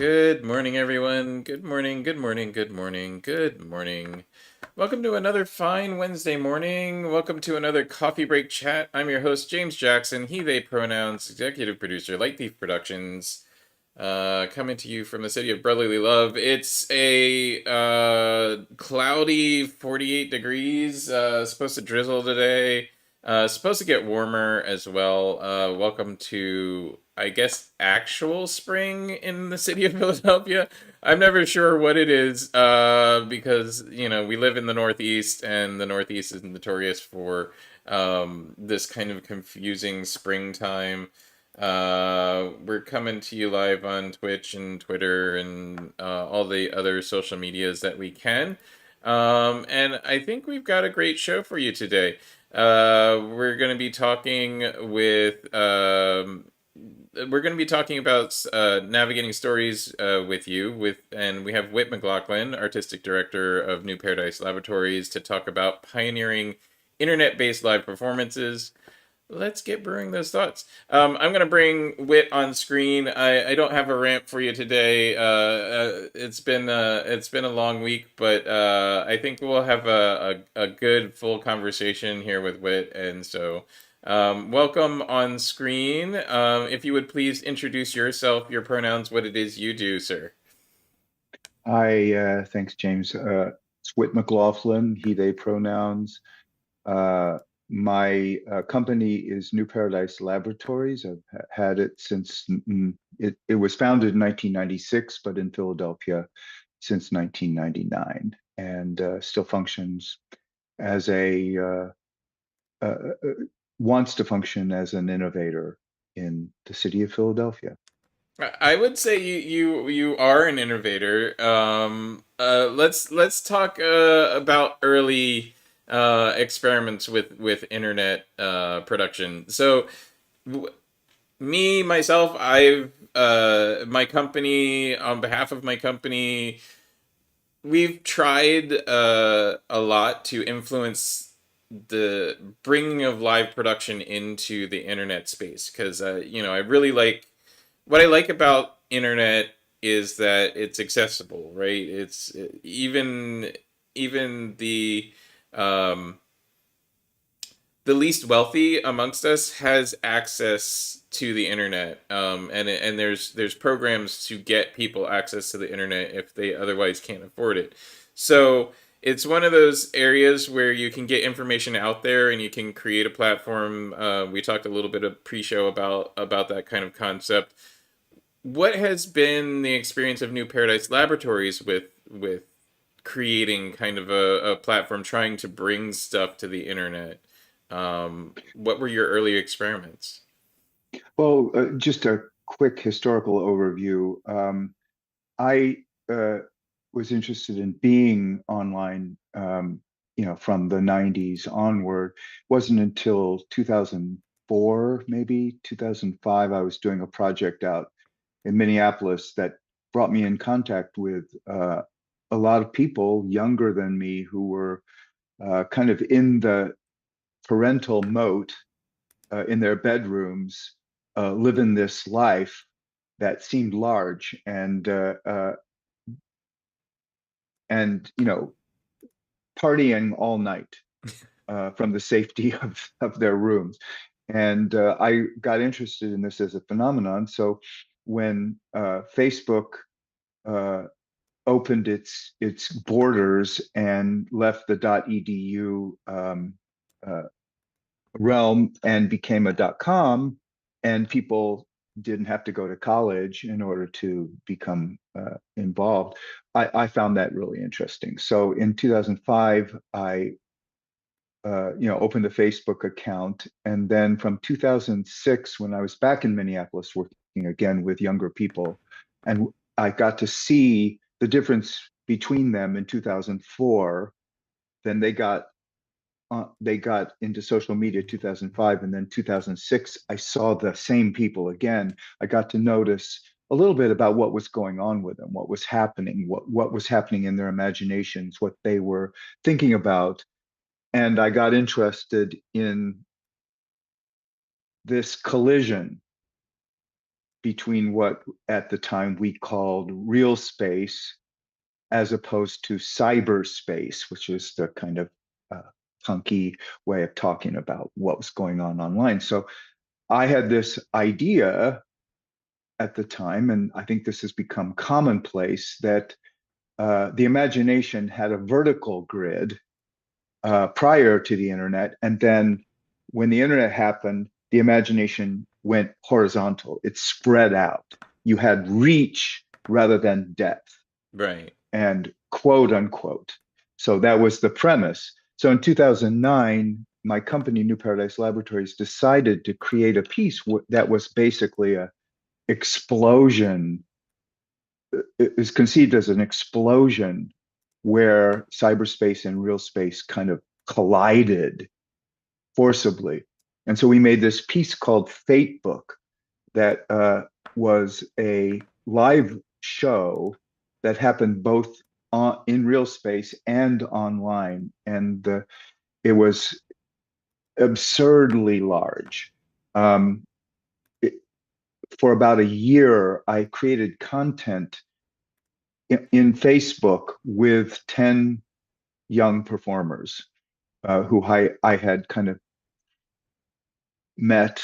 Good morning, everyone. Good morning, good morning, good morning, good morning. Welcome to another fine Wednesday morning. Welcome to another coffee break chat. I'm your host, James Jackson, he, they pronouns, executive producer, Light Thief Productions, coming to you from the city of brotherly love. It's a cloudy 48 degrees, supposed to drizzle today. Supposed to get warmer as well. Welcome to, I guess, actual spring in the city of Philadelphia. I'm never sure what it is because, we live in the Northeast, and the Northeast is notorious for this kind of confusing springtime. We're coming to you live on Twitch and Twitter and all the other social medias that we can. And I think we've got a great show for you today. We're going to be talking with we're going to be talking about navigating stories with you and we have Whit MacLaughlin, artistic director of New Paradise Laboratories, to talk about pioneering internet-based live performances. Let's get brewing those thoughts. I'm gonna bring Whit on screen. I don't have a rant for you today. It's been a long week, but I think we'll have a good full conversation here with Whit. And so, welcome on screen. If you would please introduce yourself, your pronouns, what it is you do, sir. Hi, thanks, James. It's Whit MacLaughlin, he, they pronouns. My company is New Paradise Laboratories. I've had it since it was founded in 1996, but in Philadelphia since 1999, and still functions as wants to function as an innovator in the city of Philadelphia. I would say you are an innovator. Let's talk about early experiments with internet production. So, w- me myself, I've my company, on behalf of my company, we've tried a lot to influence the bringing of live production into the internet space because I really like what I like about internet is that it's accessible, right? It's even um, the least wealthy amongst us has access to the internet, and there's programs to get people access to the internet if they otherwise can't afford it. So it's one of those areas where you can get information out there and you can create a platform. We talked a little bit of pre-show about that kind of concept. What has been the experience of New Paradise Laboratories with creating kind of a platform trying to bring stuff to the internet? What were your early experiments? Well, just a quick historical overview. I was interested in being online, from the 90s onward. Wasn't until 2004, maybe 2005, I was doing a project out in Minneapolis that brought me in contact with a lot of people younger than me who were kind of in the parental moat in their bedrooms, living this life that seemed large and partying all night from the safety of their rooms. And I got interested in this as a phenomenon. So when Facebook uh, opened its borders and left the .edu uh, realm and became a .com, and people didn't have to go to college in order to become involved. I found that really interesting. So in 2005, I opened a Facebook account, and then from 2006, when I was back in Minneapolis working again with younger people, and I got to see the difference between them in 2004. Then they got into social media 2005, and then 2006 I saw the same people again. I got to notice a little bit about what was going on with them, what was happening, what was happening in their imaginations, what they were thinking about. And I got interested in this collision between what at the time we called real space as opposed to cyberspace, which is the kind of uh, funky way of talking about what was going on online. So I had this idea at the time, and I think this has become commonplace, that the imagination had a vertical grid prior to the internet. And then when the internet happened, the imagination went horizontal. It spread out. You had reach rather than depth Right. and quote unquote. So that was the premise. So in 2009, my company, New Paradise Laboratories, decided to create a piece that was basically a explosion. It is conceived as an explosion where cyberspace and real space kind of collided forcibly. And so we made this piece called Fate Book that was a live show that happened both in real space and online. And it was absurdly large. Um, it, for about a year, I created content in Facebook with 10 young performers who I had kind of met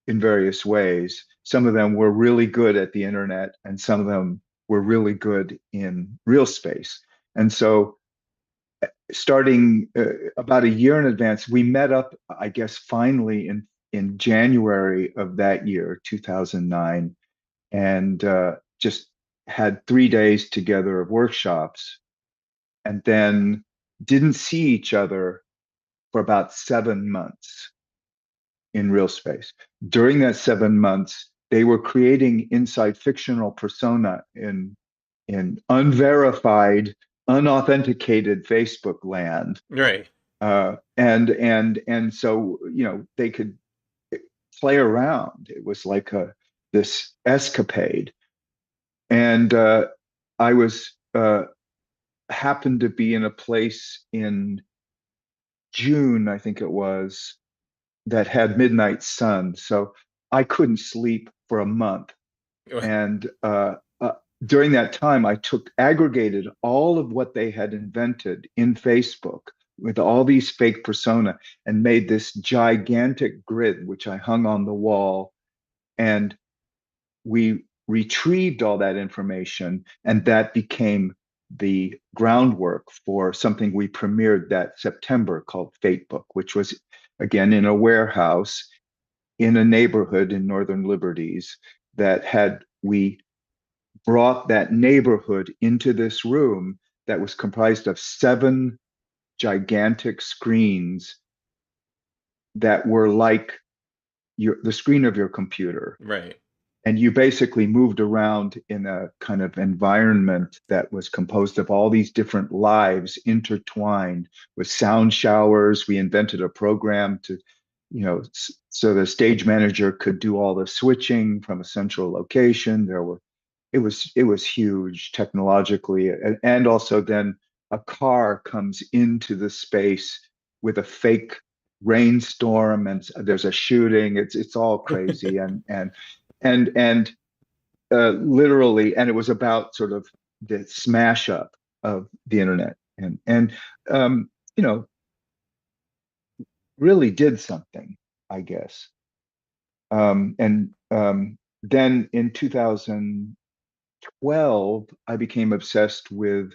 in various ways. Some of them were really good at the internet, and some of them were really good in real space. And so, starting about a year in advance, we met up, I guess, finally in January of that year, 2009, and just had 3 days together of workshops, and then didn't see each other for about 7 months in real space. During that 7 months, they were creating inside fictional persona in unverified, unauthenticated Facebook land, Right. and so they could play around. It was like a this escapade, and I was happened to be in a place in June, I think it was, that had midnight sun. So I couldn't sleep for a month. And during that time, I aggregated all of what they had invented in Facebook with all these fake persona and made this gigantic grid, which I hung on the wall. And we retrieved all that information, and that became the groundwork for something we premiered that September called Fatebook, which was again in a warehouse in a neighborhood in Northern Liberties that had we brought that neighborhood into this room that was comprised of 7 gigantic screens that were like the screen of your computer. Right. And you basically moved around in a kind of environment that was composed of all these different lives intertwined with sound showers. We invented a program to, so the stage manager could do all the switching from a central location. It was huge technologically, and also then a car comes into the space with a fake rainstorm, and there's a shooting. It's all crazy, and literally, and it was about sort of the smash up of the internet, and um, you know really did something, I guess. And then in 2012, I became obsessed with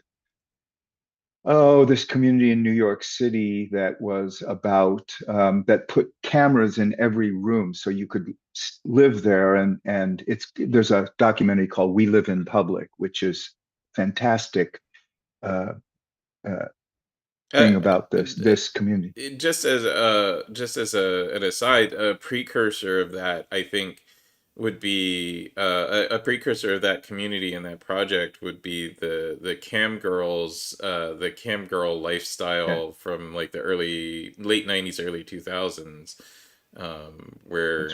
this community in New York City that was about that put cameras in every room so you could live there, and there's a documentary called We Live in Public, which is fantastic uh, uh, Uh, thing about this community. an aside, a precursor of that, I think, would be a precursor of that community and that project would be the cam girl Yeah, lifestyle from like the late '90s, early 2000s, that's where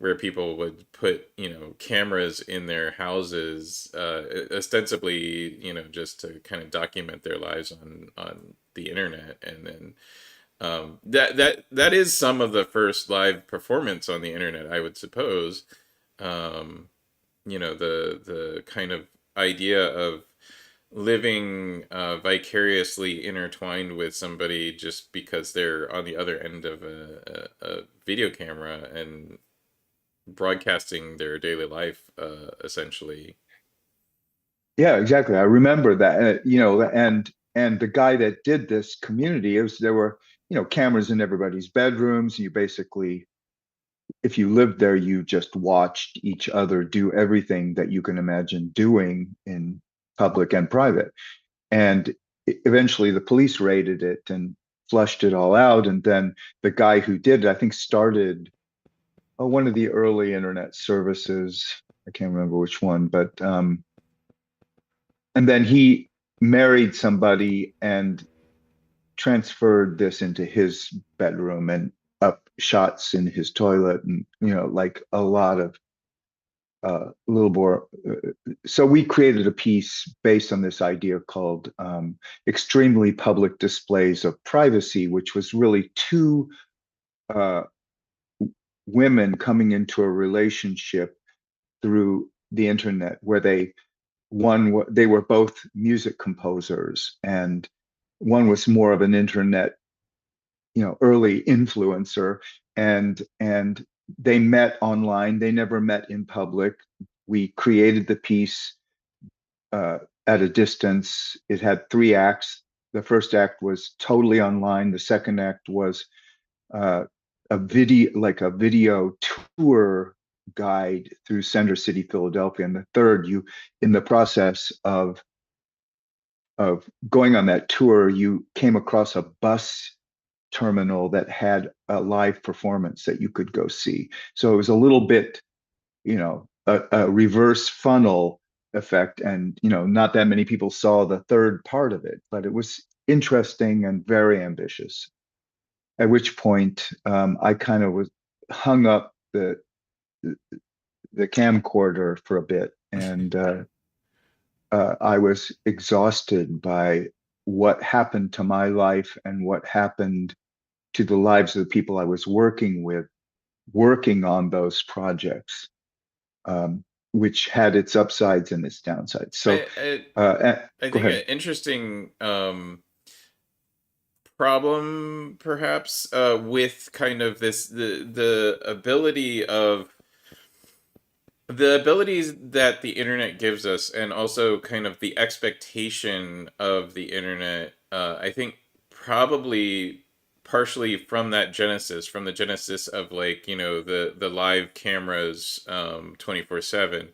right. people would put cameras in their houses, ostensibly just to kind of document their lives on the internet, and then that is some of the first live performance on the internet, I would suppose. the kind of idea of living vicariously intertwined with somebody just because they're on the other end of a video camera and broadcasting their daily life, essentially. Yeah, exactly. I remember that. And the guy that did this community, there were cameras in everybody's bedrooms. You basically, if you lived there, you just watched each other do everything that you can imagine doing in public and private. And eventually, the police raided it and flushed it all out. And then the guy who did it, I think, started one of the early internet services. I can't remember which one, but and then he married somebody and transferred this into his bedroom and up shots in his toilet and like a lot of little more. So we created a piece based on this idea called extremely public displays of privacy, which was really two uh, women coming into a relationship through the internet where they were both music composers, and one was more of an internet early influencer, and they met online. They never met in public. We created the piece at a distance. It had three acts. The first act was totally online. The second act was uh, a video tour guide through Center City, Philadelphia. And the third, you in the process of going on that tour, you came across a bus terminal that had a live performance that you could go see. So it was a little bit, a reverse funnel effect. And, not that many people saw the third part of it, but it was interesting and very ambitious. At which point, I kind of was hung up the camcorder for a bit, and I was exhausted by what happened to my life and what happened to the lives of the people I was working with, working on those projects, which had its upsides and its downsides. So, I I, I go think ahead. an interesting problem, perhaps, with kind of the ability of the abilities that the internet gives us, and also kind of the expectation of the internet. I think probably partially from the genesis of, like, the live cameras 24/7,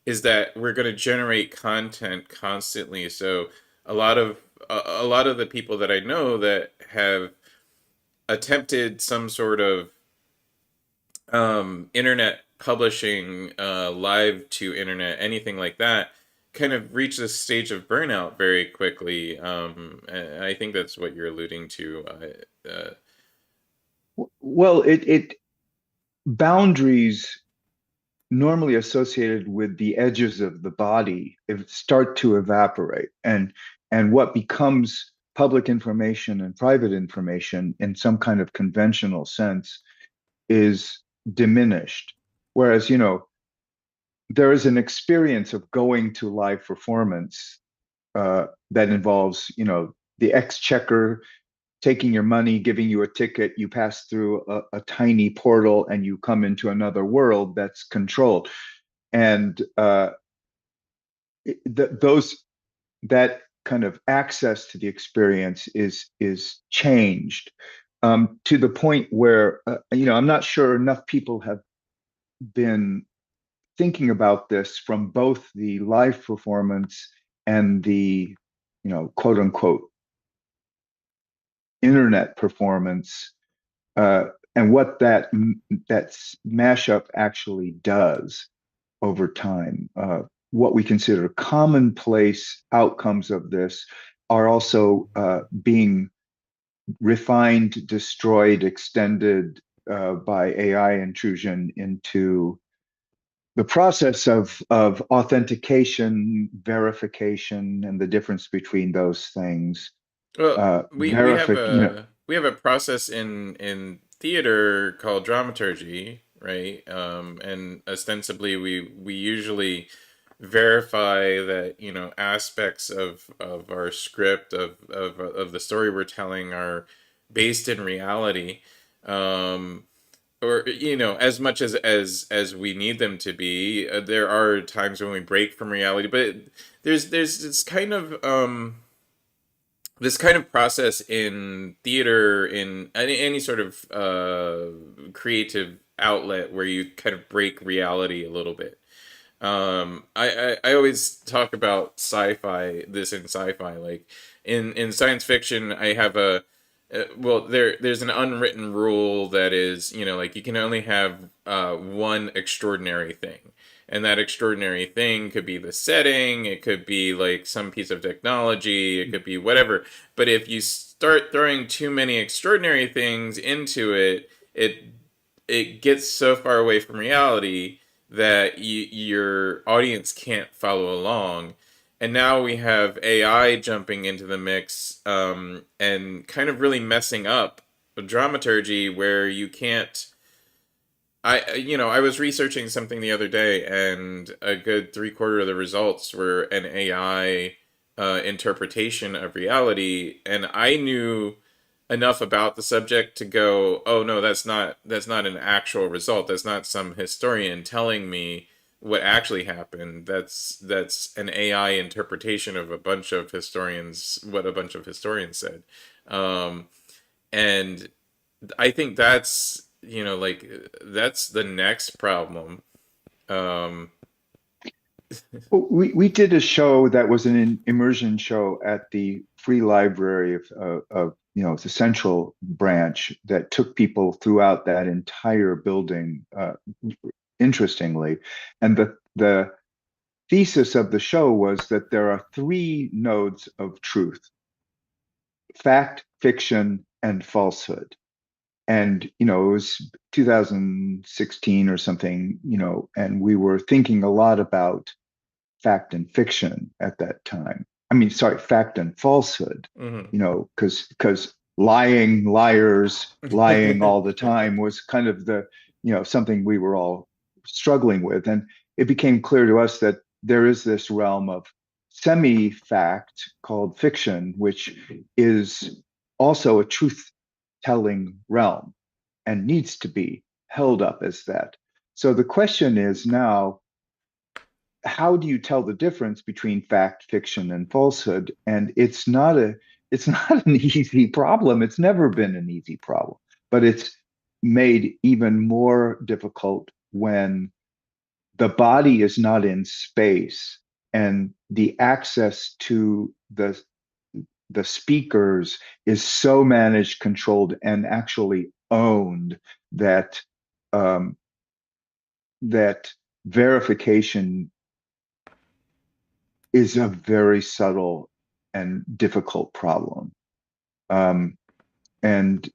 is that we're going to generate content constantly. So a lot of the people that I know that have attempted some sort of internet publishing, live to internet, anything like that, kind of reach this stage of burnout very quickly. And I think that's what you're alluding to. Well, it boundaries normally associated with the edges of the body start to evaporate, and what becomes public information and private information in some kind of conventional sense is diminished. Whereas, there is an experience of going to live performance that involves, the exchequer taking your money, giving you a ticket, you pass through a tiny portal and you come into another world that's controlled. And those that kind of access to the experience is changed to the point where I'm not sure enough people have been thinking about this from both the live performance and the quote unquote internet performance, uh, and what that mashup actually does over time. What we consider commonplace outcomes of this are also being refined, destroyed, extended by AI intrusion into the process of authentication, verification, and the difference between those things. Well, Verific, we have a process in theater called dramaturgy, right? And ostensibly, we usually verify that, you know, aspects of our script of the story we're telling are based in reality, or, you know, as much as we need them to be. There are times when we break from reality, but there's this kind of process in theater, in any sort of creative outlet, where you kind of break reality a little bit. I always talk about sci-fi, this in sci-fi, like in science fiction. I have a well, there's an unwritten rule that is, you know, like, you can only have one extraordinary thing, and that extraordinary thing could be the setting, it could be like some piece of technology, it could be whatever. But if you start throwing too many extraordinary things into it, it gets so far away from reality that your audience can't follow along. And now we have AI jumping into the mix, and kind of really messing up dramaturgy, where you can't. You know, I was researching something the other day, and a good three-quarter of the results were an AI interpretation of reality, and I knew enough about the subject to go, oh no, that's not an actual result. That's not some historian telling me what actually happened. That's an AI interpretation of a bunch of historians, what a bunch of historians said. Um, and I think that's, you know, like, that's the next problem. Um, Well, we did a show that was an immersion show at the Free Library of the Central Branch, that took people throughout that entire building, interestingly. And the thesis of the show was that there are three nodes of truth: fact, fiction, and falsehood. And it was 2016 or something, and we were thinking a lot about fact and fiction at that time. I mean, sorry, fact and falsehood, mhm. because lying, liars, lying all the time was kind of something we were all struggling with. And it became clear to us that there is this realm of semi-fact called fiction, which is also a truth-telling realm and needs to be held up as that. So the question is now, how do you tell the difference between fact, fiction, and falsehood? And it's not an easy problem. It's never been an easy problem, but it's made even more difficult when the body is not in space and the access to the speakers is so managed, controlled, and actually owned that um, that verification is a very subtle and difficult problem. Um, and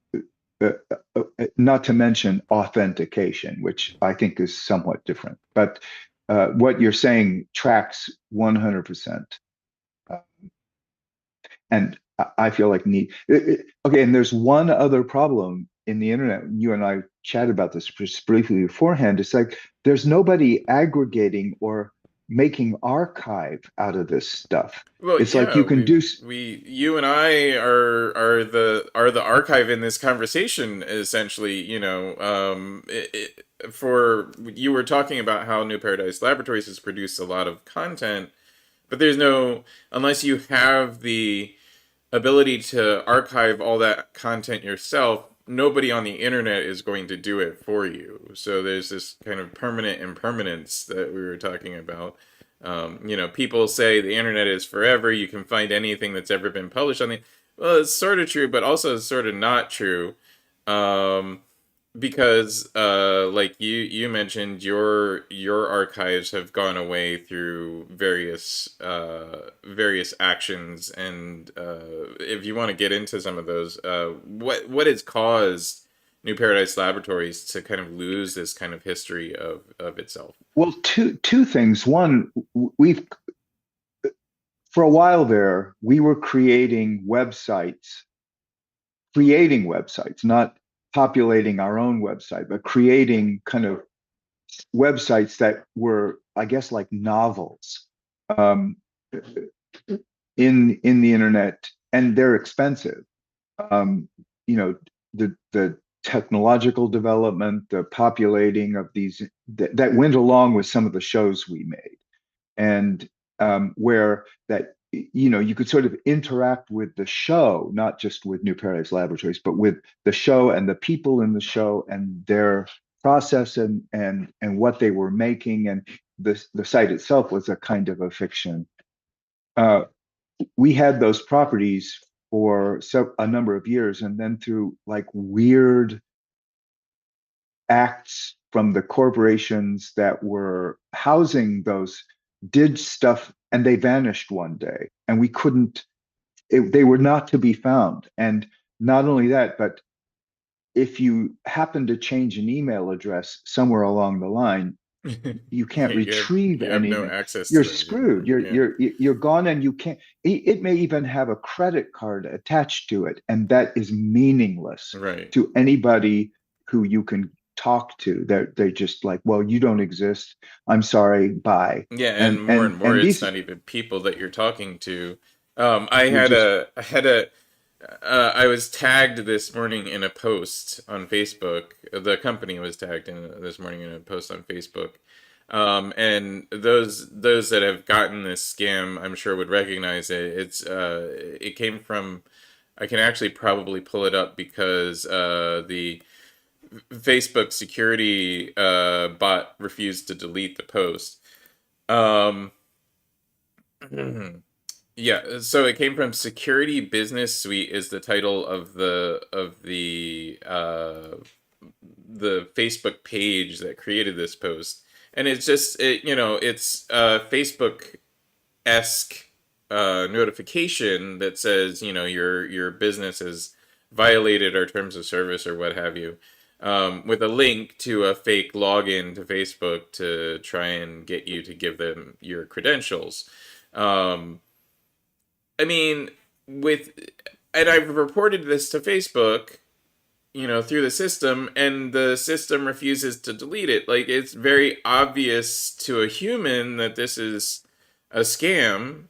not to mention authentication, which I think is somewhat different. But what you're saying tracks 100%. And I feel like okay, and there's one other problem in the internet. You and I chatted about this just briefly beforehand. It's like there's nobody aggregating or making archive out of this stuff. Well, It's like yeah, you can do. you and I are the archive in this conversation, essentially. You know, for you were talking about how New Paradise Laboratories has produced a lot of content, but there's no, unless you have the ability to archive all that content yourself, nobody on the internet is going to do it for you. So there's this kind of permanent impermanence that we were talking about. You know, people say the internet is forever. You can find anything that's ever been published on the. Well, it's sort of true, but also sort of not true. Um, because like you mentioned, your archives have gone away through various actions. And if you want to get into some of those, what has caused New Paradise Laboratories to kind of lose this kind of history of itself? Well, two things. One, we've for a while there, we were creating websites, not populating our own website, but creating kind of websites that were, I guess, like novels um, in the internet, and they're expensive. Um, you know, the technological development, the populating of these that went along with some of the shows we made, and where that you could sort of interact with the show, not just with New Paradise Laboratories, but with the show and the people in the show and their process and what they were making, and the site itself was a kind of a fiction. Uh, we had those properties for a number of years, and then through like weird acts from the corporations that were housing those did stuff, and they vanished one day, and we couldn't they were not to be found. And not only that, but if you happen to change an email address somewhere along the line, you can't retrieve you have no anything. access You're to it screwed. anymore. Yeah. You're gone, and you can't. It may even have a credit card attached to it, and that is meaningless Right. to anybody who you can talk to. They're just like, well, you don't exist. I'm sorry. Bye. Yeah, And and more, it's these not even people that you're talking to. you're just I was tagged this morning in a post on Facebook. The company was tagged in this morning in a post on Facebook. And those that have gotten this scam, I'm sure would recognize it. It came from. I can actually probably pull it up because the Facebook security bot refused to delete the post. Um, yeah, so it came from Security Business Suite is the title of the Facebook page that created this post. And it's just it's Facebook esque notification that says, your business has violated our terms of service or what have you, with a link to a fake login to Facebook to try and get you to give them your credentials. Um, I mean, with and I've reported this to Facebook, through the system, and the system refuses to delete it. Like, it's very obvious to a human that this is a scam.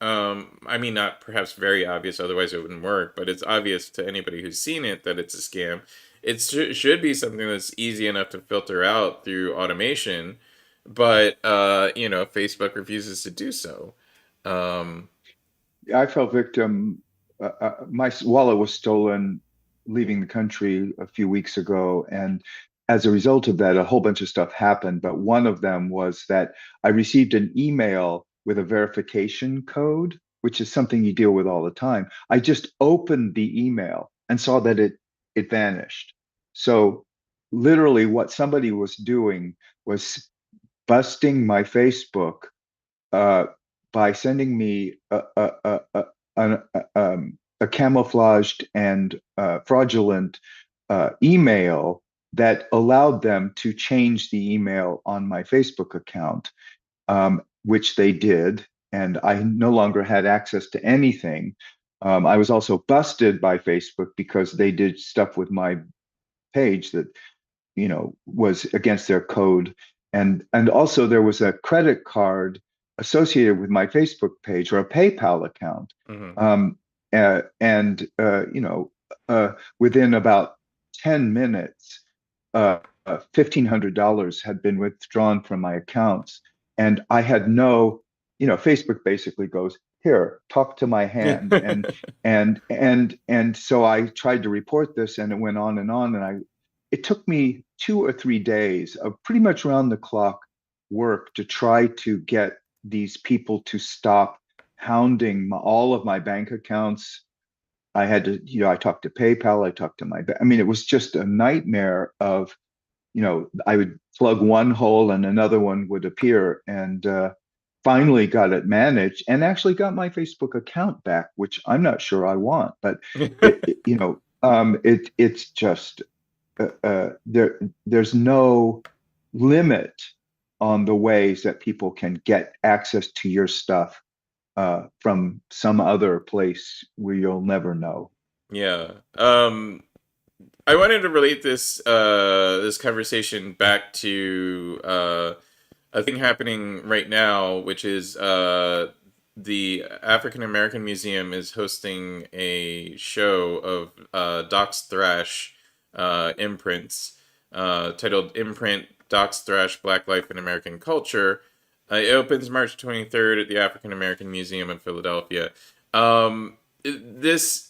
I mean, not perhaps very obvious, otherwise it wouldn't work, but it's obvious to anybody who's seen it that it's a scam. It should be something that's easy enough to filter out through automation, but Facebook refuses to do so. Um, I fell victim. My wallet was stolen leaving the country a few weeks ago, and as a result of that, a whole bunch of stuff happened. But one of them was that I received an email with a verification code, which is something you deal with all the time. I just opened the email and saw that it vanished. So literally, what somebody was doing was busting my Facebook uh, by sending me a camouflaged and fraudulent email that allowed them to change the email on my Facebook account, which they did. And I no longer had access to anything. I was also busted by Facebook because they did stuff with my page that was against their code, and also there was a credit card associated with my Facebook page or a PayPal account, mhm. and within about 10 minutes, $1,500 had been withdrawn from my accounts, and I had no, Facebook basically goes, here, talk to my hand, and so I tried to report this, and it went on and on, and it took me 2 or 3 days of pretty much round the clock work to try to get these people to stop hounding all of my bank accounts. I had to, I talked to PayPal, I talked to I mean, it was just a nightmare of, I would plug one hole and another one would appear, and finally got it managed and actually got my Facebook account back, which I'm not sure I want, but it's just there's no limit on the ways that people can get access to your stuff from some other place where you'll never know. Yeah. I wanted to relate this conversation back to a thing happening right now, which is the African American Museum is hosting a show of Doc's Thrash imprints titled "Imprint Doc's Thrash: Black Life in American Culture." It opens March 23rd at the African American Museum in Philadelphia. This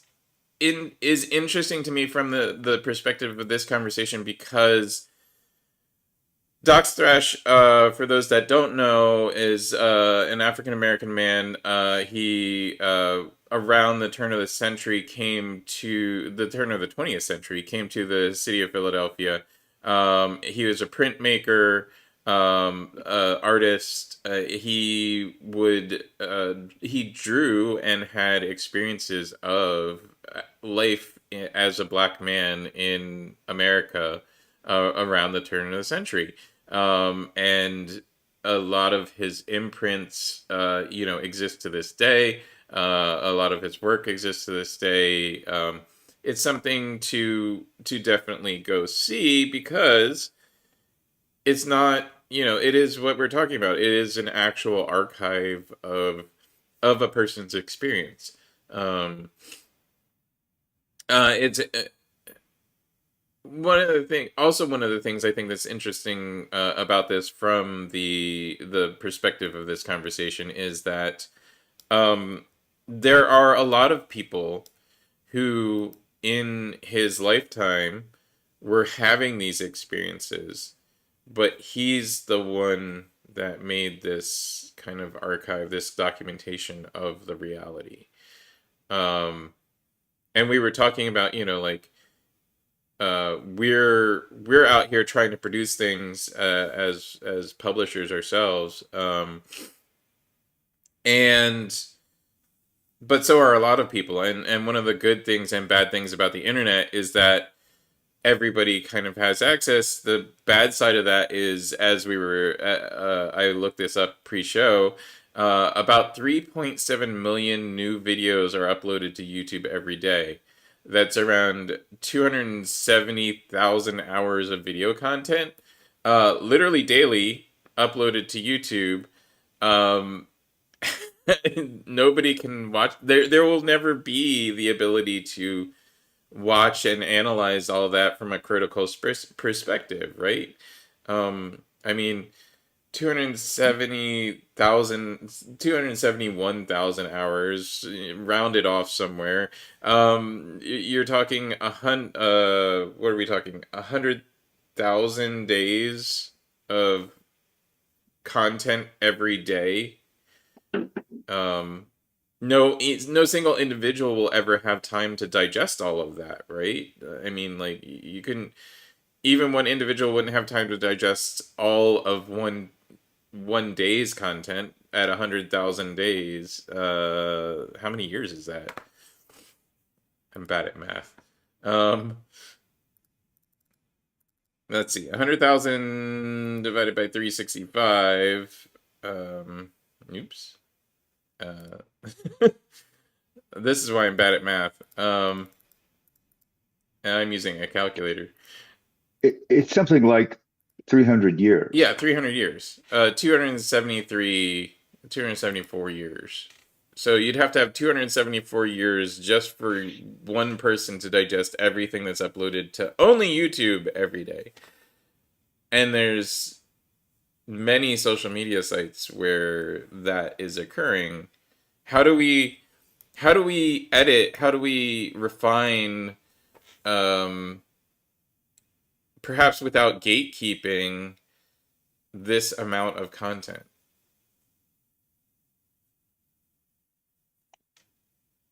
is interesting to me from the perspective of this conversation because Doc's Thrash, for those that don't know, is an African American man. He around the turn of the century came to the turn of the 20th century came to the city of Philadelphia. He was a printmaker, artist. He drew and had experiences of life as a black man in America around the turn of the century. And a lot of his imprints, exist to this day. A lot of his work exists to this day. It's something to definitely go see because it's not, it is what we're talking about. It is an actual archive of a person's experience. Um, it's one of the things I think that's interesting about this from the perspective of this conversation is that um, there are a lot of people who, in his lifetime, were having these experiences, but he's the one that made this kind of archive, this documentation of the reality. Um, and we were talking about, like we're out here trying to produce things as publishers ourselves, and but so are a lot of people, and one of the good things and bad things about the internet is that everybody kind of has access. The bad side of that is, as we were I looked this up pre-show, about 3.7 million new videos are uploaded to YouTube every day. That's around 270,000 hours of video content, literally daily, uploaded to YouTube. Um, Nobody can watch. There will never be the ability to watch and analyze all that from a critical perspective, right? I mean, 271,000 hours, rounded off somewhere. You're talking what are we talking? 100,000 days of content every day. Um, no single individual will ever have time to digest all of that, right? I mean, like you couldn't even one individual wouldn't have time to digest all of one day's content at 100,000 days. How many years is that? I'm bad at math. Um, let's see, 100,000 divided by 365. Oops. Uh, this is why I'm bad at math. And I'm using a calculator. It's something like 300 years. Yeah, 300 years. 274 years. So you'd have to have 274 years just for one person to digest everything that's uploaded to only YouTube every day. And there's many social media sites where that is occurring. How do we edit? How do we refine, um, perhaps without gatekeeping, this amount of content?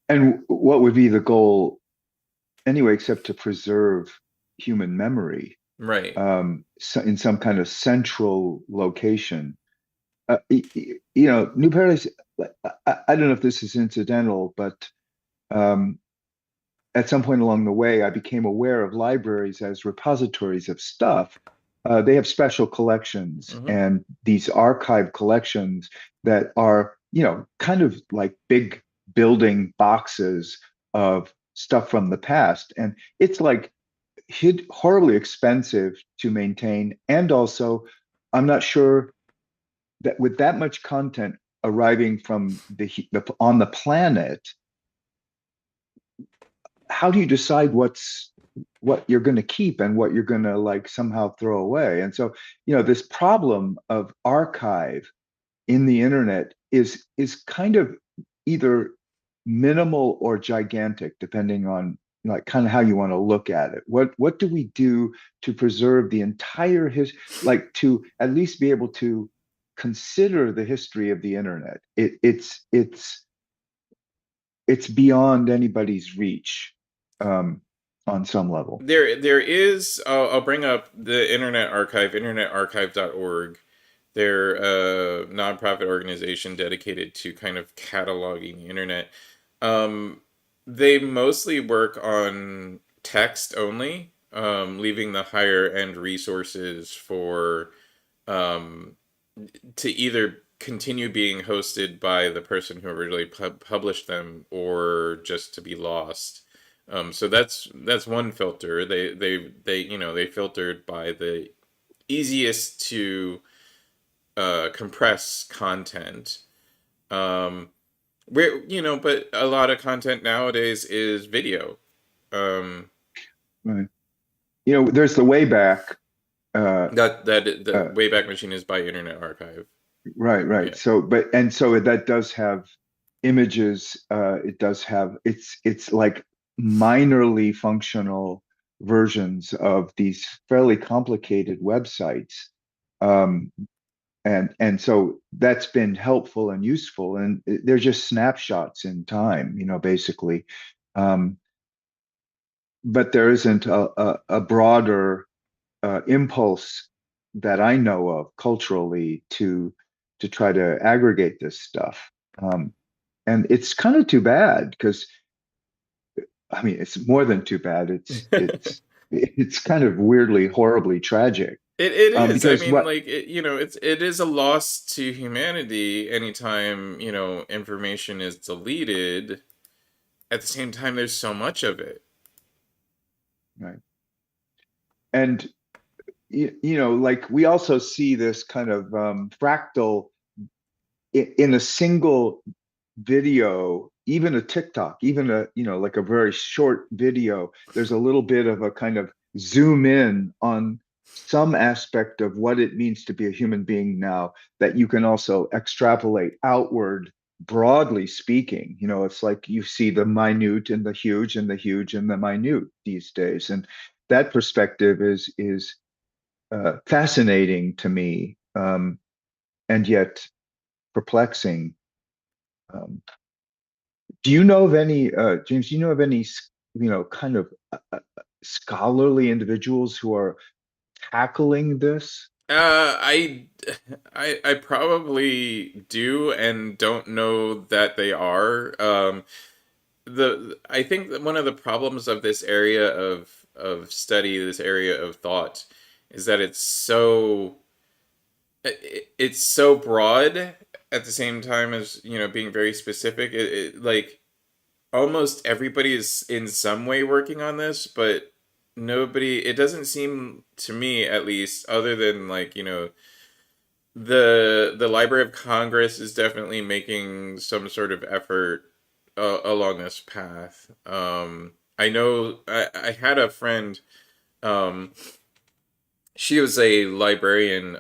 And what would be the goal anyway, except to preserve human memory Right. so in some kind of central location? New Paradise, I don't know if this is incidental, but um, at some point along the way, I became aware of libraries as repositories of stuff. They have special collections Mm-hmm. and these archive collections that are, kind of like big building boxes of stuff from the past. And it's like, horribly expensive to maintain, and also I'm not sure that with that much content arriving from the on the planet, how do you decide what you're going to keep and what you're going to like somehow throw away? And so, this problem of archive in the internet is kind of either minimal or gigantic, depending on like kind of how you want to look at it. What do we do to preserve the entire like to at least be able to consider the history of the internet? It's beyond anybody's reach, um, on some level. There is. I'll bring up the Internet Archive, internetarchive.org. They're a nonprofit organization dedicated to kind of cataloging the internet. Um, they mostly work on text only, leaving the higher end resources for um, to either continue being hosted by the person who originally published them or just to be lost. So that's one filter. They filtered by the easiest to compress content. Um, but a lot of content nowadays is video. Um, Right. There's the Wayback. the Uh, Wayback Machine is by Internet Archive. right, right. Yeah. So that does have images. It does have it's like minorly functional versions of these fairly complicated websites. Um, and so that's been helpful and useful, and they're just snapshots in time, basically. Um, but there isn't a broader impulse that I know of culturally to try to aggregate this stuff. And it's kind of too bad because I mean it's more than too bad. It's kind of weirdly, horribly tragic. It is. I Because mean, what like it is a loss to humanity anytime, information is deleted. At the same time, there's so much of it. right? And like we also see this kind of fractal in a single video, even a TikTok, even like a very short video, there's a little bit of a kind of zoom in on some aspect of what it means to be a human being now that you can also extrapolate outward, broadly speaking. It's like you see the minute and the huge and the huge and the minute these days. And that perspective is fascinating to me, and yet perplexing. Um, do you know of any, James? Do you know of any, kind of scholarly individuals who are tackling this? I, I probably do and don't know that they are. I think that one of the problems of this area of study, this area of thought, is that it's so broad at the same time as being very specific. Like almost everybody is in some way working on this, but nobody. It doesn't seem to me, at least, other than like the Library of Congress is definitely making some sort of effort along this path. I know I had a friend. Um, she was a librarian,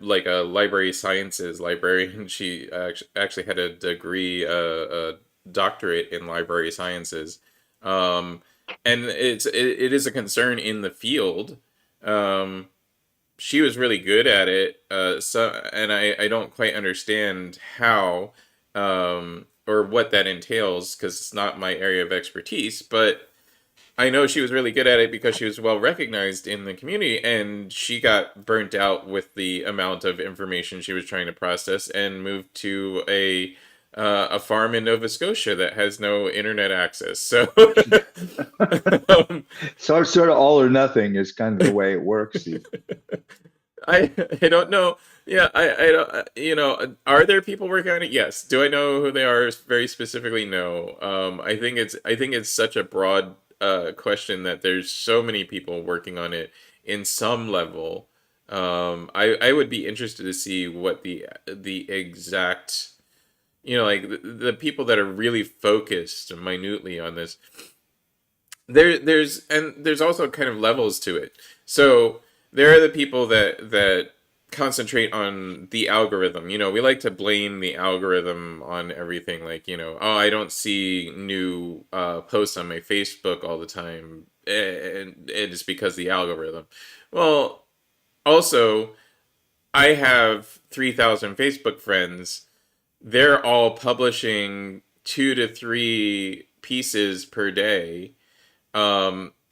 like a library sciences librarian. She actually had a degree, a doctorate in library sciences, um, and it is a concern in the field. Um, she was really good at it, and I don't quite understand how or what that entails because it's not my area of expertise, but I know she was really good at it because she was well recognized in the community, and she got burnt out with the amount of information she was trying to process, and moved to a farm in Nova Scotia that has no internet access. So, um, So sort of all or nothing is kind of the way it works. I don't know. Yeah, I don't. Are there people working on it? Yes. Do I know who they are very specifically? No. I think it's such a broad question that there's so many people working on it in some level. I would be interested to see what the exact, like the people that are really focused minutely on this. There's also kind of levels to it. So there are the people that concentrate on the algorithm. We like to blame the algorithm on everything. Like, oh, I don't see new posts on my Facebook all the time, and it's because the algorithm. Well, also, I have 3,000 Facebook friends. They're all publishing 2 to 3 pieces per day.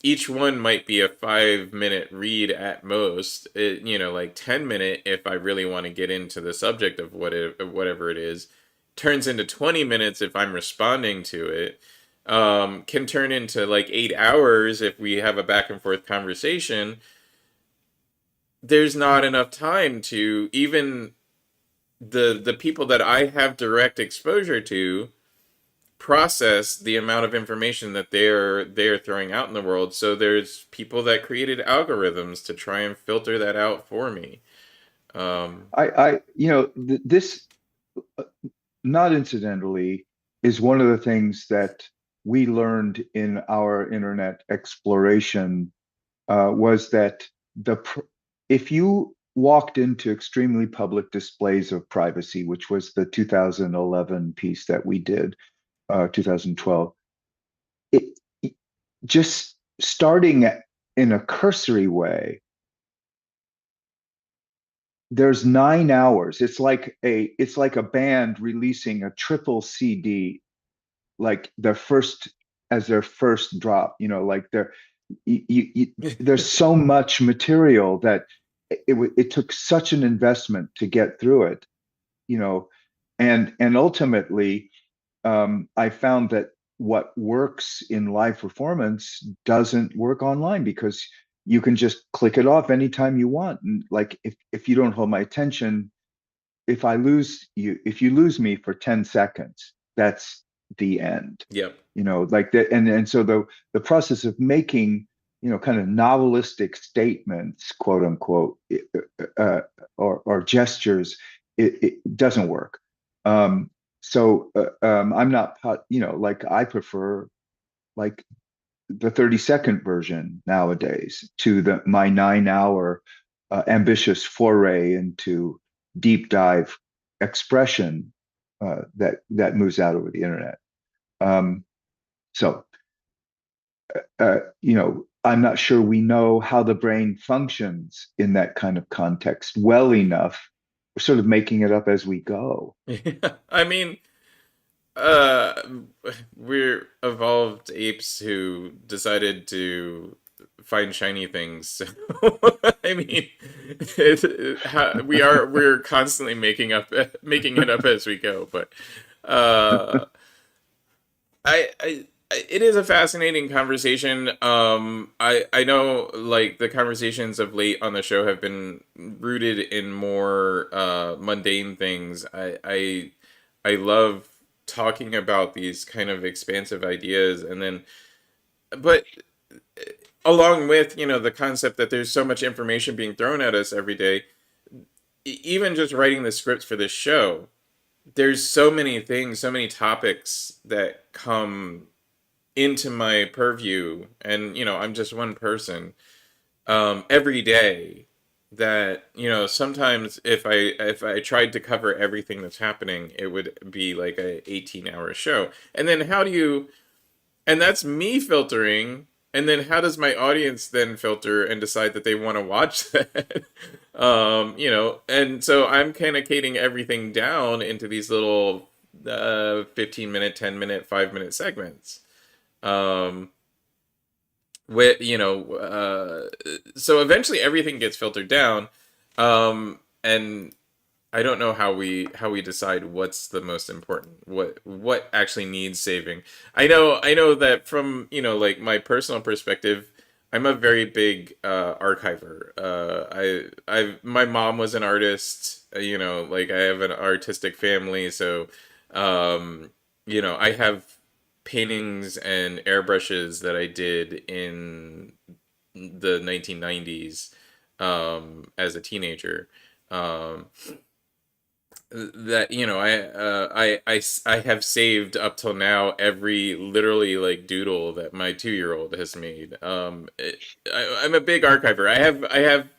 Each one might be a 5 minute read at most. Like 10 minute if I really want to get into the subject of whatever it is. Turns into 20 minutes if I'm responding to it. Can turn into like 8 hours if we have a back and forth conversation. There's not enough time to even the people that I have direct exposure to process the amount of information that they're throwing out in the world. So there's people that created algorithms to try and filter that out for me. This, uh, not incidentally, is one of the things that we learned in our internet exploration, was that if you walked into extremely public displays of privacy, which was the 2011 piece that we did, 2012, it, just starting in a cursory way, there's 9 hours. It's like a band releasing a triple CD, like their first drop. Like there's so much material that it took such an investment to get through it. You know, and ultimately, I found that what works in live performance doesn't work online, because you can just click it off anytime you want. And like, if you don't hold my attention, if you lose me for 10 seconds, that's the end. Yep. Like that. And so the process of making, kind of novelistic statements, quote unquote, uh, or gestures, it doesn't work. I'm not, like, I prefer, like, the 30-second version nowadays to my 9 hour ambitious foray into deep dive expression, that moves out over the internet. Um, so, I'm not sure we know how the brain functions in that kind of context well enough. We're sort of making it up as we go. I mean, uh, we're evolved apes who decided to find shiny things. So, I mean, we're constantly making it up as we go. But uh, it is a fascinating conversation. I know like the conversations of late on the show have been rooted in more mundane things. I love talking about these kind of expansive ideas, and then but along with the concept that there's so much information being thrown at us every day. Even just writing the scripts for this show, there's so many things, so many topics that come into my purview, and I'm just one person every day, that sometimes if I tried to cover everything that's happening, it would be like a 18-hour show. And then and that's me filtering, and then how does my audience then filter and decide that they want to watch that? And so I'm kind of catering everything down into these little 15-minute, 10-minute, 5-minute segments. um with so eventually everything gets filtered down. And I don't know how we decide what's the most important, what actually needs saving. I know that from like my personal perspective, I'm a very big archiver. My mom was an artist. Like I have an artistic family, so I have paintings and airbrushes that I did in the 1990s as a teenager. Um, that I have saved up till now every literally like doodle that my 2 year old has made. I'm a big archiver. I have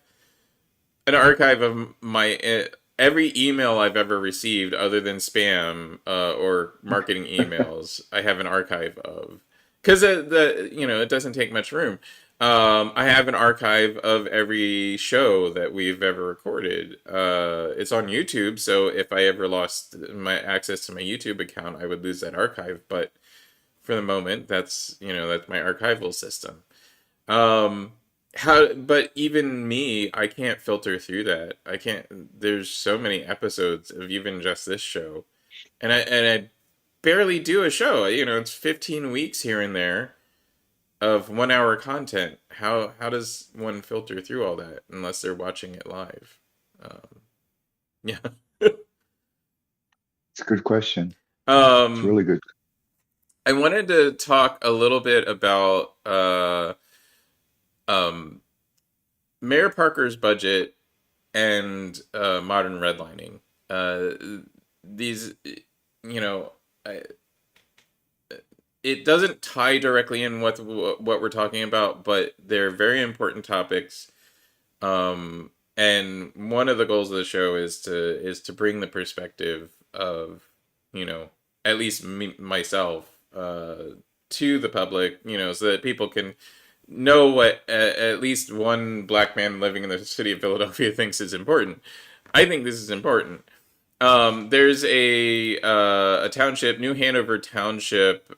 an archive of my every email I've ever received, other than spam or marketing emails. I have an archive of, because it doesn't take much room. I have an archive of every show that we've ever recorded. It's on YouTube, so if I ever lost my access to my YouTube account, I would lose that archive. But for the moment, that's my archival system. Um, but even me, I can't filter through that. I can't. There's so many episodes of even just this show, and I barely do a show. It's 15 weeks here and there of 1 hour content. How does one filter through all that unless they're watching it live? Um, yeah. It's a good question. It's Um, really good. I wanted to talk a little bit about um, Mayor Parker's budget and modern redlining. These, you know, I, it doesn't tie directly in with what we're talking about, but they're very important topics. And one of the goals of the show is to bring the perspective of, you know, at least myself, to the public, so that people can know what at least one black man living in the city of Philadelphia thinks is important. I think this is important. There's a township, New Hanover Township,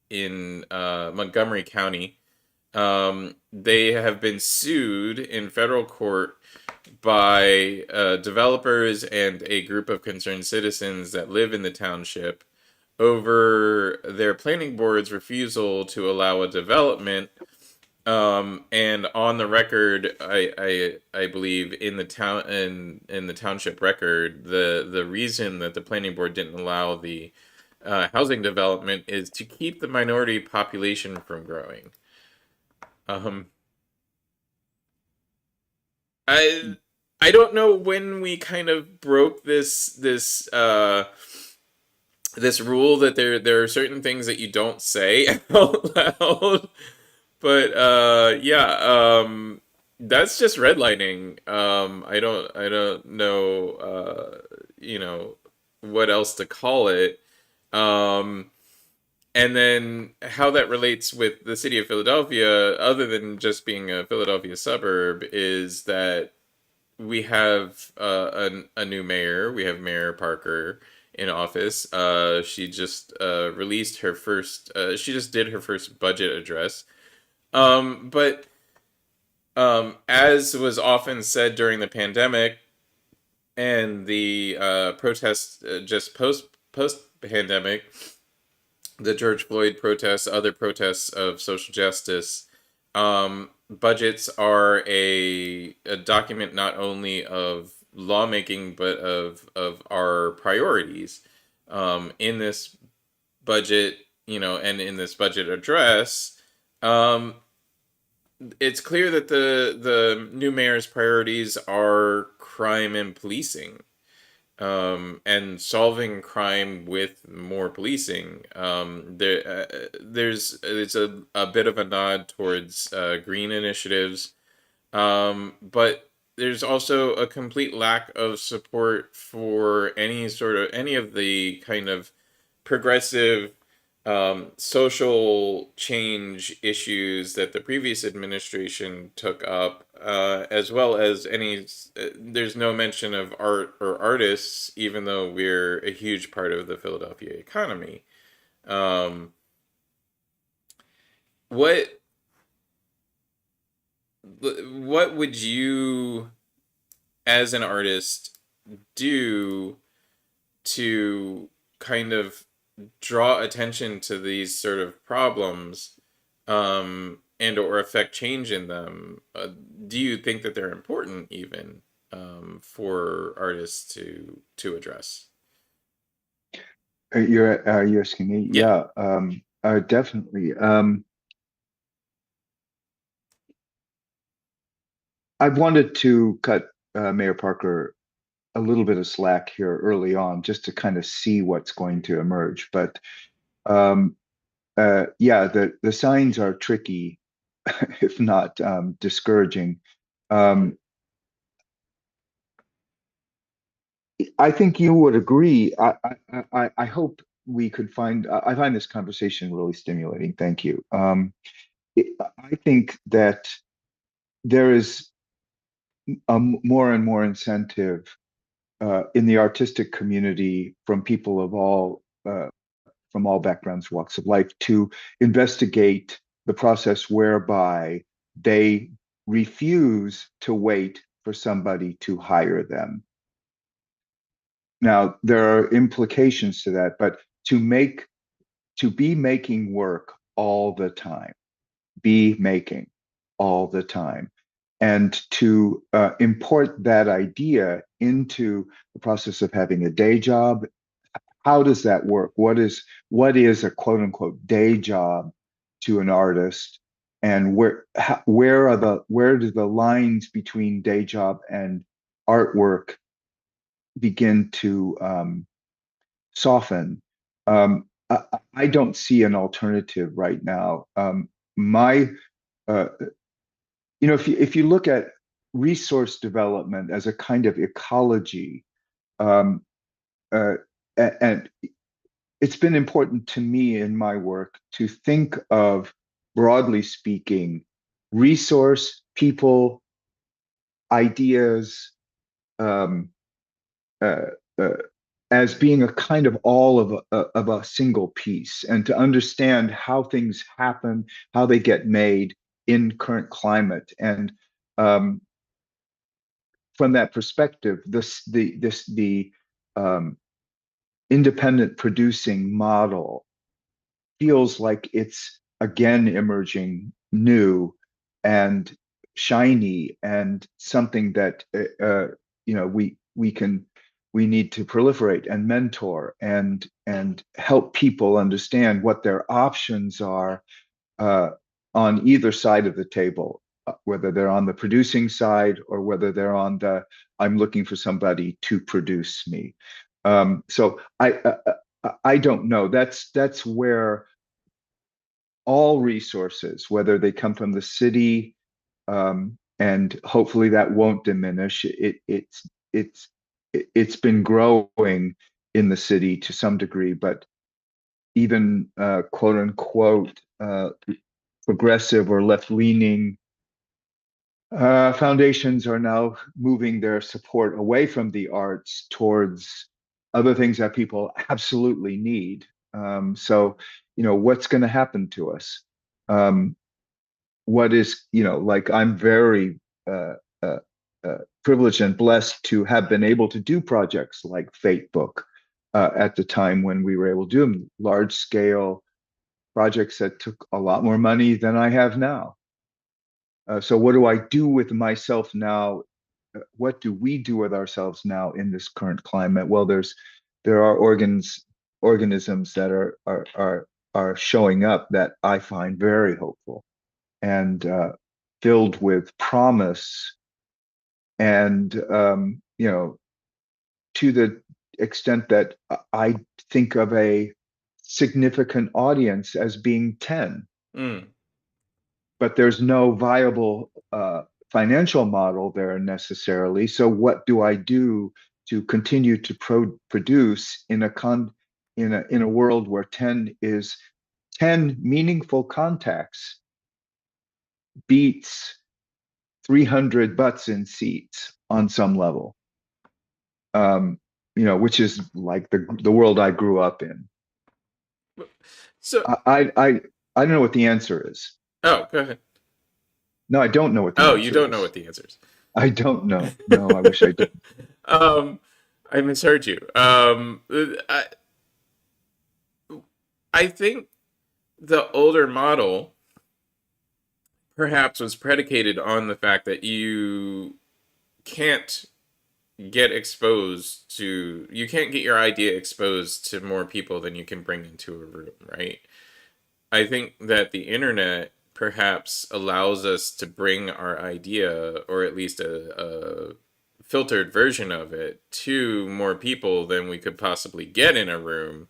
in Montgomery County. They have been sued in federal court by developers and a group of concerned citizens that live in the township over their planning board's refusal to allow a development. And on the record, I believe in the township record, the reason that the planning board didn't allow the housing development is to keep the minority population from growing. Um, I I don't know when we kind of broke this rule that there are certain things that you don't say out loud. But yeah, that's just redlining. I don't know what else to call it. Um, and then how that relates with the city of Philadelphia, other than just being a Philadelphia suburb, is that we have a new mayor. We have Mayor Parker in office. She just released her first. She just did her first budget address. But as was often said during the pandemic and the protests just post pandemic, the George Floyd protests, other protests of social justice, budgets are a document not only of lawmaking but of our priorities. In this budget, and in this budget address, um, it's clear that the new mayor's priorities are crime and policing, and solving crime with more policing. There's it's a bit of a nod towards green initiatives, but there's also a complete lack of support for any of the kind of progressive social change issues that the previous administration took up, as well as any. There's no mention of art or artists, even though we're a huge part of the Philadelphia economy. Um, what what would you, as an artist, do to kind of draw attention to these sort of problems, and or affect change in them? Do you think that they're important even, for artists to address? you're asking me? Yeah. Yeah, definitely. I've wanted to cut Mayor Parker a little bit of slack here early on, just to kind of see what's going to emerge. But um, yeah, the signs are tricky, if not discouraging. Um, I think you would agree. I hope we could find. I find this conversation really stimulating. Thank you. I think that there is more and more incentive in the artistic community from people of from all backgrounds, walks of life, to investigate the process whereby they refuse to wait for somebody to hire them. Now, there are implications to that, but to make to be making work all the time, be making all the time, and to import that idea into the process of having a day job. How does that work? What is a quote unquote day job to an artist, and where do the lines between day job and artwork begin to soften? I don't see an alternative right now. My uh, if you look at resource development as a kind of ecology, um, uh, and it's been important to me in my work to think of, broadly speaking, resource, people, ideas, um, uh, uh, as being a kind of all of a single piece, and to understand how things happen, how they get made in current climate. And um, from that perspective, the um, independent producing model feels like it's again emerging new and shiny, and something that we need to proliferate and mentor and help people understand what their options are uh, on either side of the table, whether they're on the producing side or whether they're on the I'm looking for somebody to produce me. So I don't know. That's where all resources, whether they come from the city, and hopefully that won't diminish. It's been growing in the city to some degree, but even quote unquote progressive or left leaning foundations are now moving their support away from the arts towards other things that people absolutely need. So, what's going to happen to us? Um, what is, like, I'm very uh, uh, privileged and blessed to have been able to do projects like Fate Book at the time when we were able to do them, large scale projects that took a lot more money than I have now. So what do I do with myself now? What do we do with ourselves now in this current climate? Well, there are organisms that are showing up that I find very hopeful and filled with promise, and to the extent that I think of a significant audience as being 10, Mm. but there's no viable financial model there necessarily. So what do I do to continue to produce in a world where 10 is 10 meaningful contacts beats 300 butts in seats on some level, um, which is like the world I grew up in. So, I don't know what the answer is. oh, go ahead. No, I don't know what the Oh, you answer don't know is. what the answer is. I don't know. No, I wish I did. um, I misheard you. I think the older model perhaps was predicated on the fact that you can't get exposed to, you can't get your idea exposed to more people than you can bring into a room, right? I think that the internet perhaps allows us to bring our idea, or at least a filtered version of it, to more people than we could possibly get in a room.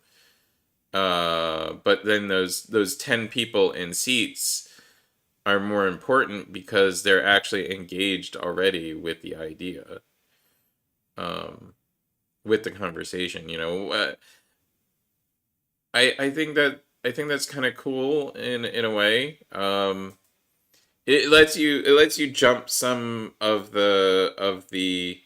But then those 10 people in seats are more important because they're actually engaged already with the idea, um, with the conversation. I think that's kind of cool in a way. It lets you jump some of the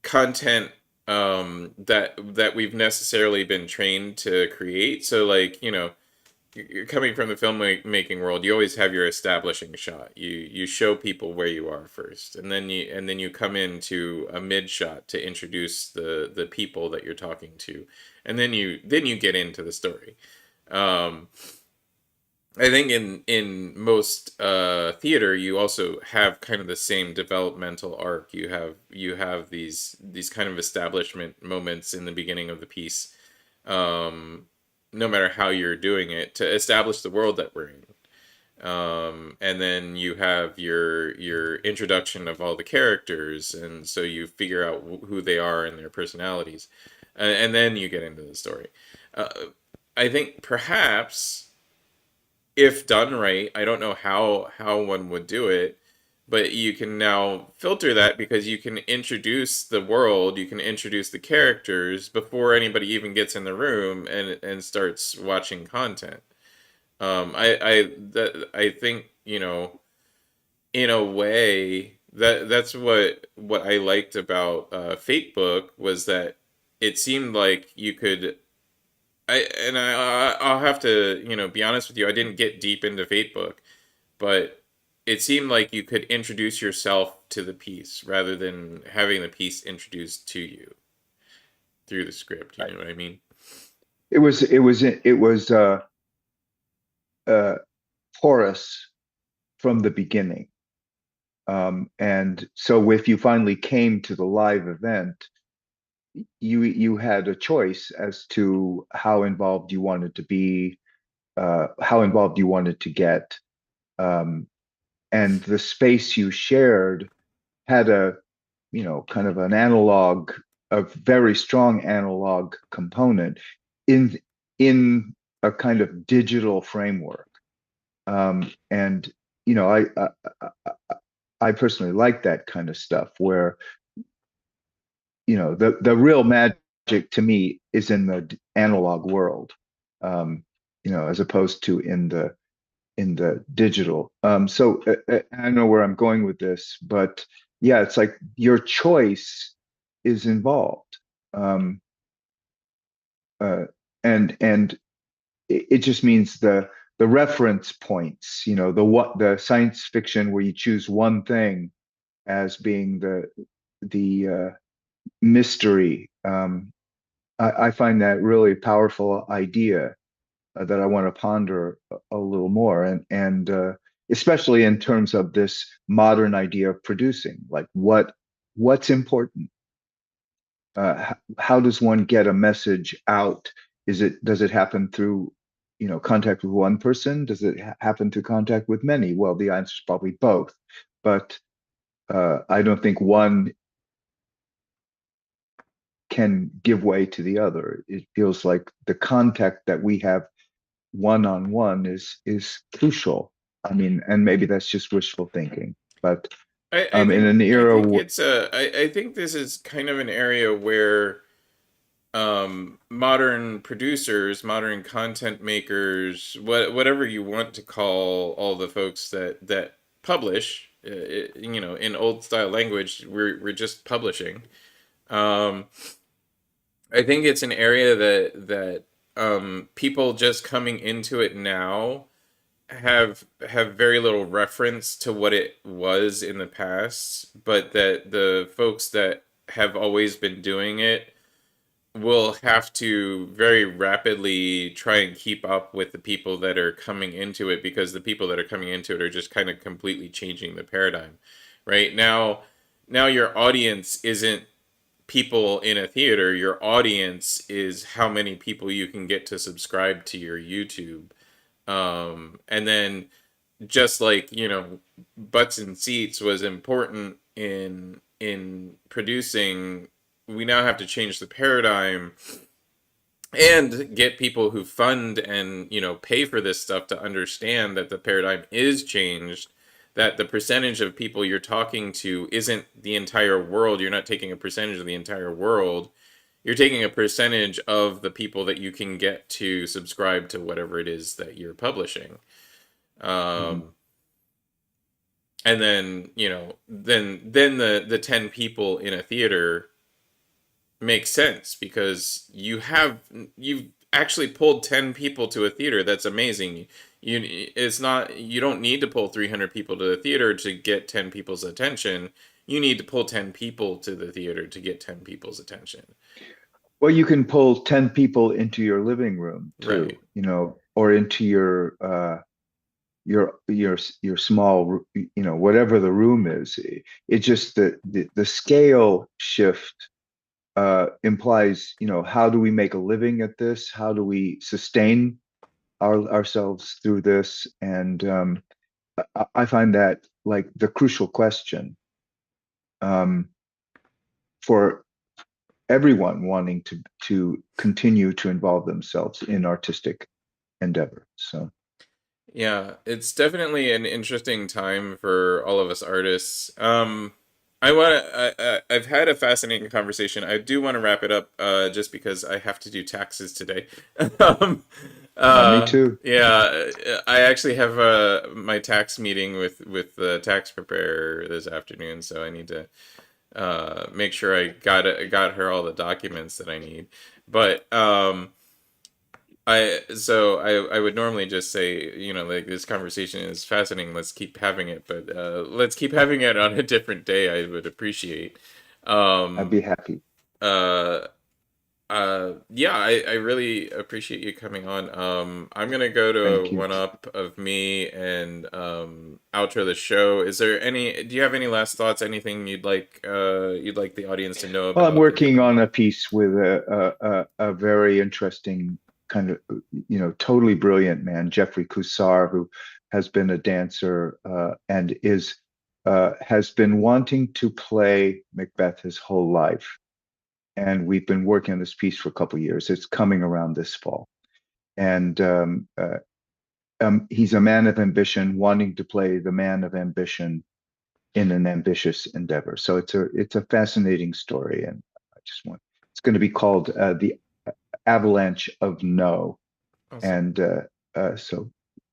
content that we've necessarily been trained to create. So like, you're coming from the filmmaking world, you always have your establishing shot. You show people where you are first, and then you come into a mid shot to introduce the people that you're talking to, and then you get into the story. Um, I think in most theater, you also have kind of the same developmental arc. You have these kind of establishment moments in the beginning of the piece, um, no matter how you're doing it, to establish the world that we're in. And then you have your introduction of all the characters, and so you figure out who they are and their personalities, and then you get into the story. Uh, I think perhaps if done right, I don't know how one would do it, but you can now filter that because you can introduce the world, you can introduce the characters before anybody even gets in the room and starts watching content. I think, in a way, that's what I liked about Fate Book, was that it seemed like you could. I'll have to, be honest with you. I didn't get deep into Fate Book, but it seemed like you could introduce yourself to the piece rather than having the piece introduced to you through the script. You know what I mean? It was porous from the beginning. And so if you finally came to the live event, you had a choice as to how involved you wanted to be, how involved you wanted to get. Um, and the space you shared had kind of an analog, a very strong analog component in in a kind of digital framework. And I personally like that kind of stuff where the real magic to me is in the analog world, um, as opposed to in the digital. I don't know where I'm going with this, but yeah, it's like your choice is involved, um, uh, and it just means the reference points, the science fiction where you choose one thing as being the mystery. I find that really powerful idea that I want to ponder a little more, and especially in terms of this modern idea of producing, like what's important. How does one get a message out? Does it happen through contact with one person? Does it happen through contact with many? Well, the answer is probably both, but I don't think one can give way to the other. It feels like the contact that we have one on one is crucial. I mean, and maybe that's just wishful thinking, but I in think an I era, think it's I think this is kind of an area where modern producers, modern content makers, whatever you want to call all the folks that publish, in old style language, we're just publishing. Um, I think it's an area that people just coming into it now have very little reference to what it was in the past, but that the folks that have always been doing it will have to very rapidly try and keep up with the people that are coming into it, because the people that are coming into it are just kind of completely changing the paradigm. Right now, now your audience isn't people in a theater. Your audience is how many people you can get to subscribe to your YouTube. And then just like, butts and seats was important in producing, we now have to change the paradigm and get people who fund and pay for this stuff to understand that the paradigm is changed, that the percentage of people you're talking to isn't the entire world. You're not taking a percentage of the entire world. You're taking a percentage of the people that you can get to subscribe to whatever it is that you're publishing. Mhm. um, and then then the 10 people in a theater makes sense, because you've actually pulled 10 people to a theater. That's amazing. You don't need to pull 300 people to the theater to get 10 people's attention. You need to pull 10 people to the theater to get 10 people's attention. Well, you can pull 10 people into your living room Right. too, or into your small, whatever the room is. It's just that the scale shift implies, how do we make a living at this? How do we sustain ourselves through this? And I find that like the crucial question um, for everyone wanting to continue to involve themselves in artistic endeavor. So Yeah, it's definitely an interesting time for all of us artists. I've had a fascinating conversation. I do want to wrap it up, just because I have to do taxes today. um, me too. yeah, I actually have my tax meeting with the tax preparer this afternoon, so I need to make sure got her all the documents that I need. But I would normally just say, like, this conversation is fascinating. Let's keep having it, but let's keep having it on a different day. I would appreciate. I'd Um, be happy. uh, yeah, I really appreciate you coming on. I'm gonna go to a Thank you. one up of me and outro the show. Do you have any last thoughts? Anything you'd like the audience to know Well, I'm about the working upcoming? on a piece with a very interesting kind of, totally brilliant man, Jeffrey Kussar, who has been a dancer and has been wanting to play Macbeth his whole life. And we've been working on this piece for a couple of years. It's coming around this fall. And he's a man of ambition, wanting to play the man of ambition in an ambitious endeavor. So it's a fascinating story, and I just want it's going to be called the Avalanche of No, Awesome. and so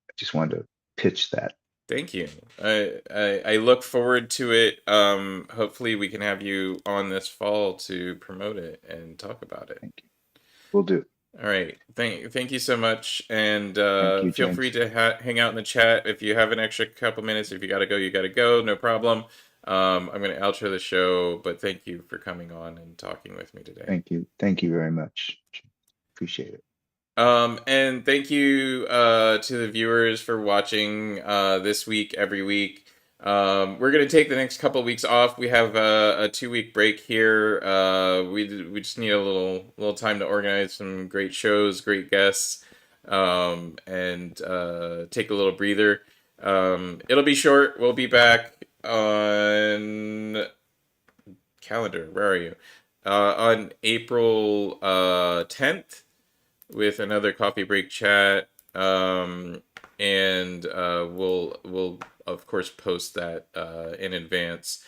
I just wanted to pitch that. Thank you. I look forward to it. Hopefully we can have you on this fall to promote it and talk about it. Thank you. We'll do. All right. Thank you so much. And Thank you, feel free James. to hang out in the chat if you have an extra couple minutes. If you gotta go, you gotta go. No problem. I'm gonna outro the show, but thank you for coming on and talking with me today. Thank you. Thank you very much. Appreciate it. And thank you to the viewers for watching this week, every week. We're gonna take the next couple of weeks off. We have a 2 week break here. We just need a little time to organize some great shows, great guests, and take a little breather. It'll be short. We'll be back on calendar. Where are you? On April 10th with another coffee break chat. And we'll of course post that in advance.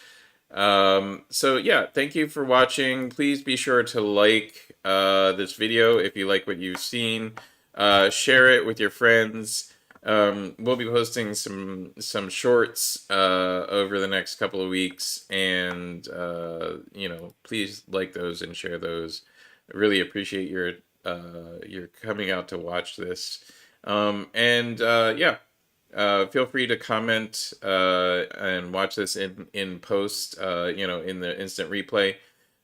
So yeah, thank you for watching. Please be sure to like this video if you like what you've seen. Share it with your friends. We'll be posting some shorts over the next couple of weeks, and please like those and share those. I really appreciate your coming out to watch this. And yeah, feel free to comment and watch this in post. In the instant replay.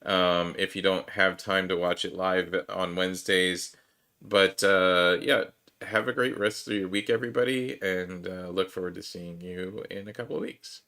If you don't have time to watch it live on Wednesdays, but yeah, have a great rest of your week, everybody, and look forward to seeing you in a couple of weeks.